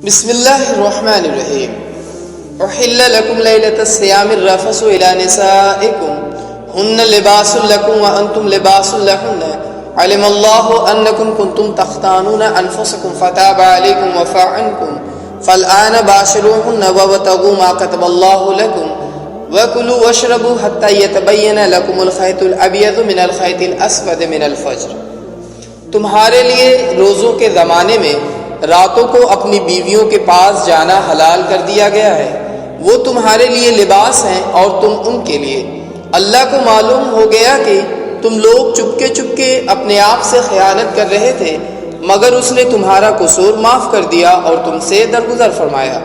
بسم الله الرحمن الرحيم. أحل لكم ليلة الصيام الرفث إلى نسائكم هن لباس لكم وأنتم لباس لهن علم الله أنكم كنتم تختانون أنفسكم فتاب عليكم وعفى عنكم فالآن باشروهن وابتغوا ما كتب الله لكم وكلوا واشربوا حتى يتبين لكم الخيط الأبيض من الخيط الأسود من الفجر. تمہارے لیے روزوں کے زمانے میں راتوں کو اپنی بیویوں کے پاس جانا حلال کر دیا گیا ہے. وہ تمہارے لیے لباس ہیں اور تم ان کے لیے. اللہ کو معلوم ہو گیا کہ تم لوگ چپکے اپنے آپ سے خیانت کر رہے تھے، مگر اس نے تمہارا قصور معاف کر دیا اور تم سے درگزر فرمایا.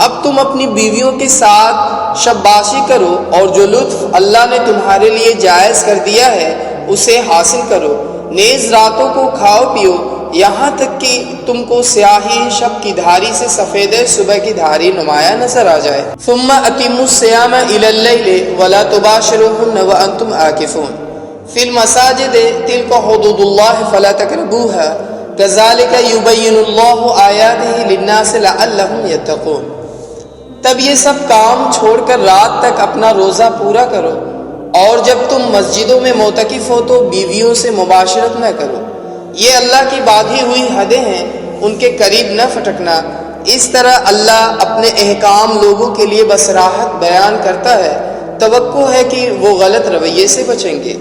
اب تم اپنی بیویوں کے ساتھ شباشی کرو اور جو لطف اللہ نے تمہارے لیے جائز کر دیا ہے اسے حاصل کرو. نیز راتوں کو کھاؤ پیو یہاں تک کہ تم کو سیاہی شب کی دھاری سے سفید صبح کی دھاری نمایاں نظر آ جائے. ثم اتموا الصيام الى الليل ولا تباشروهن وانتم عاكفون في المساجد تلك حدود الله فلا تقربوها كذلك يبين الله آياته للناس لعلهم يتقون. تب یہ سب کام چھوڑ کر رات تک اپنا روزہ پورا کرو، اور جب تم مسجدوں میں معتکف ہو تو بیویوں سے مباشرت نہ کرو. یہ اللہ کی باندھی ہوئی حدیں ہیں، ان کے قریب نہ پھٹکنا. اس طرح اللہ اپنے احکام لوگوں کے لیے بصراحت بیان کرتا ہے. توقع ہے کہ وہ غلط رویے سے بچیں گے.